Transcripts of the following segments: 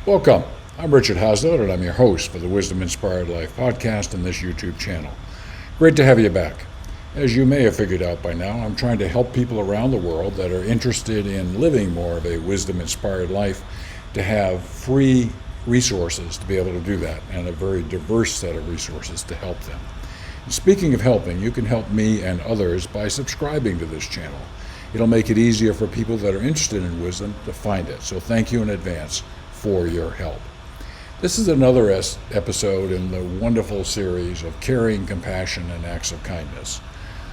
Welcome. I'm Richard Haslow, and I'm your host for the Wisdom Inspired Life podcast and this YouTube channel. Great to have you back. As you may have figured out by now, I'm trying to help people around the world that are interested in living more of a wisdom inspired life to have free resources to be able to do that, and a very diverse set of resources to help them. And speaking of helping, you can help me and others by subscribing to this channel. It'll make it easier for people that are interested in wisdom to find it. So thank you in advance for your help. This is another episode in the wonderful series of caring, compassion, and acts of kindness.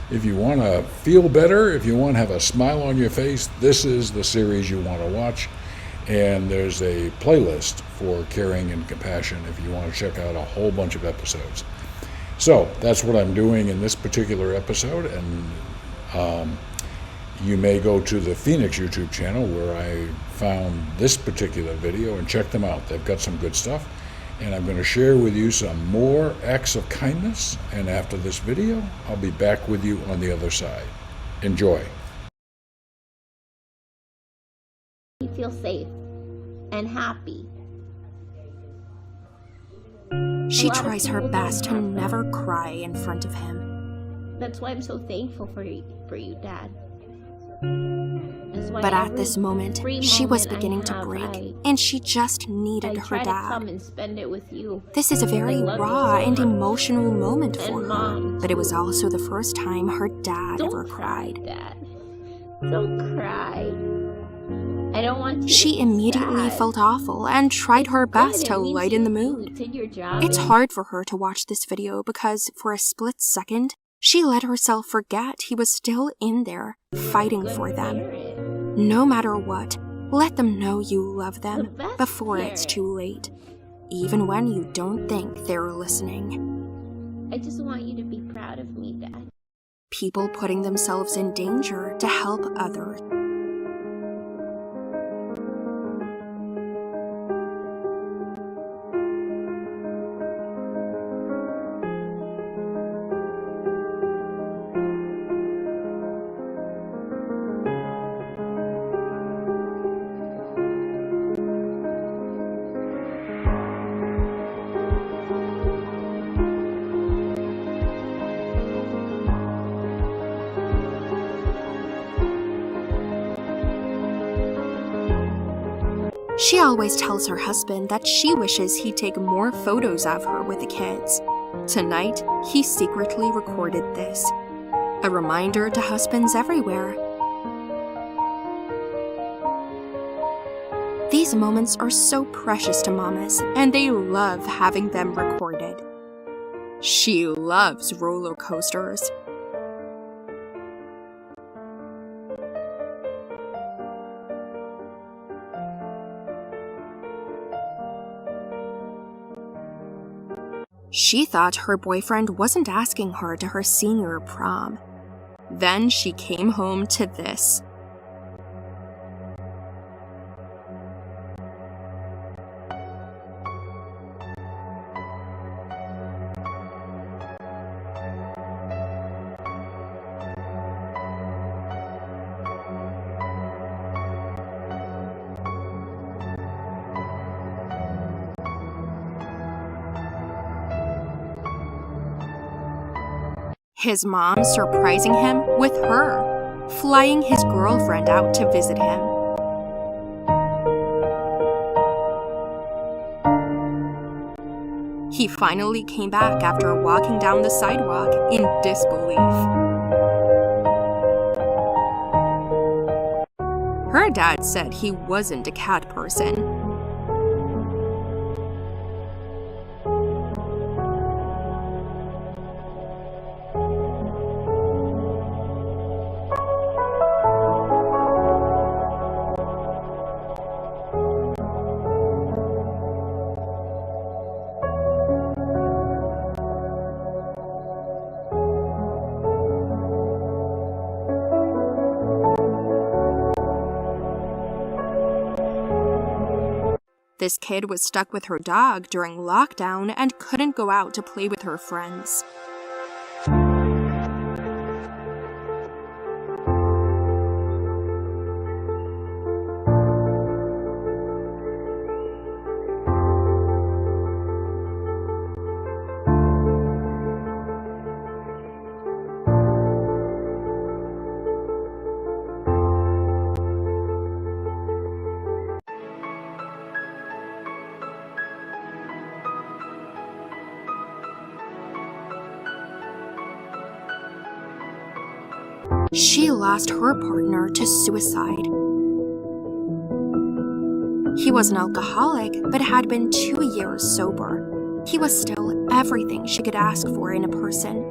If you want to feel better, if you want to have a smile on your face, this is the series you want to watch. And there's a playlist for caring and compassion if you want to check out a whole bunch of episodes. So that's what I'm doing in this particular episode, and you may go to the Phoenix YouTube channel where I found this particular video and check them out. They've got some good stuff, and I'm going to share with you some more acts of kindness, and after this video I'll be back with you on the other side. Enjoy. You feel safe and happy. She tries her best to never cry in front of him. That's why I'm so thankful for you, Dad. But at this moment, she was beginning to break, and she just needed her to dad. come and spend it with you. This is a very raw and emotional moment for her, Mom, but it was also the first time her dad ever cry, cried. Dad. Don't cry. I don't want you She to be immediately sad. felt awful and tried her best Good, to it means lighten the you mood. did your job. It's hard for her to watch this video because, for a split second, she let herself forget he was still in there, fighting for them. No matter what, let them know you love them before it's too late, even when you don't think they're listening. I just want you to be proud of me, Dad. People putting themselves in danger to help others. She always tells her husband that she wishes he'd take more photos of her with the kids. Tonight, he secretly recorded this. A reminder to husbands everywhere. These moments are so precious to mamas, and they love having them recorded. She loves roller coasters. She thought her boyfriend wasn't asking her to her senior prom. Then she came home to this. His mom surprising him with her, flying his girlfriend out to visit him. He finally came back after walking down the sidewalk in disbelief. Her dad said he wasn't a cat person. This kid was stuck with her dog during lockdown and couldn't go out to play with her friends. she lost her partner to suicide. He was an alcoholic, but had been 2 years sober. He was still everything she could ask for in a person.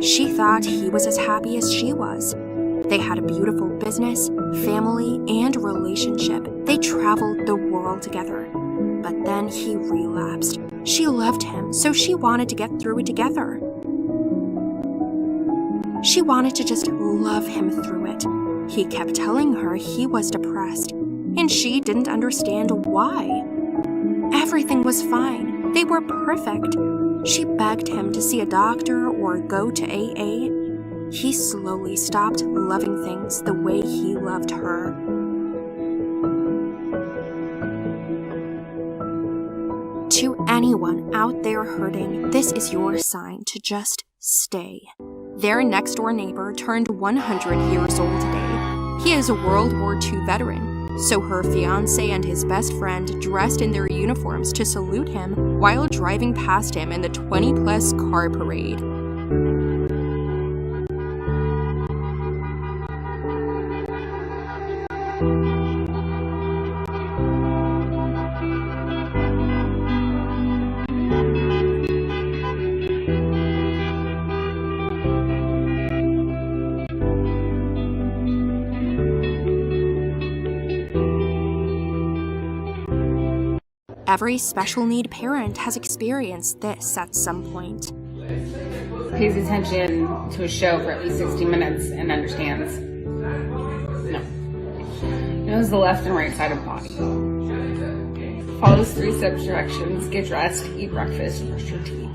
She thought he was as happy as she was. They had a beautiful business, family, and relationship. They traveled the world together. But then he relapsed. She loved him, so she wanted to get through it together. She wanted to just love him through it. He kept telling her he was depressed, and she didn't understand why. Everything was fine. They were perfect. She begged him to see a doctor or go to AA. He slowly stopped loving things the way he loved her. To anyone out there hurting, this is your sign to just stay. Their next-door neighbor turned 100 years old today. He is a World War II veteran, so her fiancé and his best friend dressed in their uniforms to salute him while driving past him in the 20-plus car parade. Every special need parent has experienced this at some point. Pays attention to a show for at least 60 minutes and understands. No. Knows the left and right side of the body. Follows 3-step directions, get dressed, eat breakfast, brush your teeth.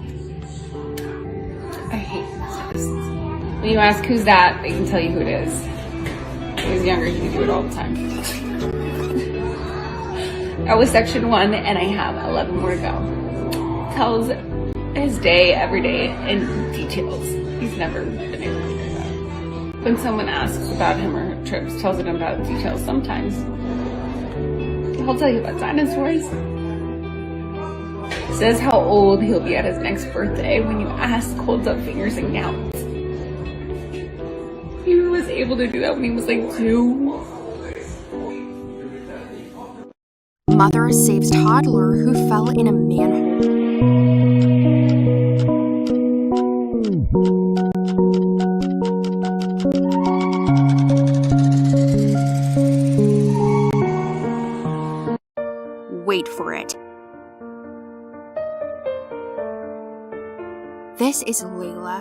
I hate this. When you ask who's that, they can tell you who it is. When he was younger, he could do it all the time. That was section 1, and I have 11 more to go. Tells his day every day in details. He's never been able to do that. When someone asks about him or trips, tells them about details sometimes. He'll tell you about dinosaurs. Says how old he'll be at his next birthday. When you ask, holds up fingers and counts. He was able to do that when he was like 2. Mother saves toddler who fell in a manhole. Wait for it. This is Layla.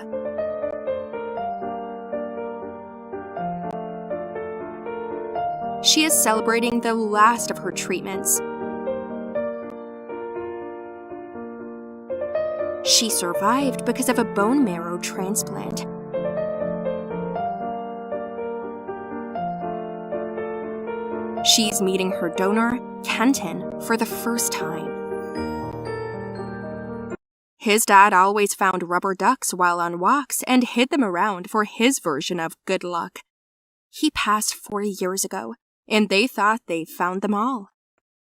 She is celebrating the last of her treatments. She survived because of a bone marrow transplant. She's meeting her donor, Kenton, for the first time. His dad always found rubber ducks while on walks and hid them around for his version of good luck. He passed 4 years ago, and they thought they found them all.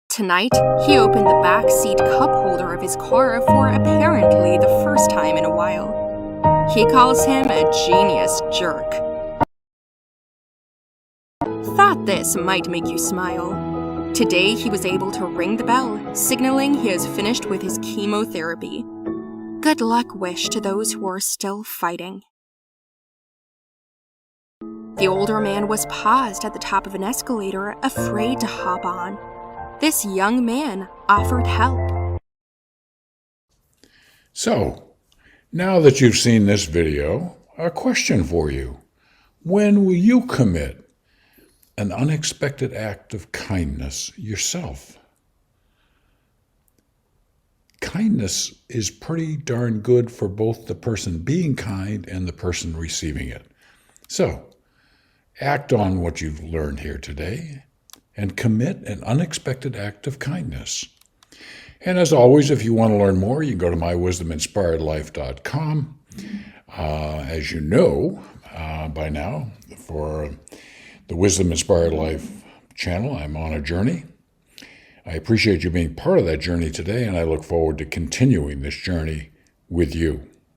Tonight, he opened the back seat cup holder of his car for apparently the first time in a while. He calls him a genius jerk. Thought this might make you smile. Today, he was able to ring the bell, signaling he has finished with his chemotherapy. Good luck wish to those who are still fighting. The older man was paused at the top of an escalator, afraid to hop on. This young man offered help. So, now that you've seen this video, a question for you. When will you commit an unexpected act of kindness yourself? Kindness is pretty darn good for both the person being kind and the person receiving it. So, act on what you've learned here today and commit an unexpected act of kindness. And as always, if you want to learn more, you can go to mywisdominspiredlife.com. As you know by now, for the Wisdom Inspired Life channel, I'm on a journey. I appreciate you being part of that journey today, and I look forward to continuing this journey with you.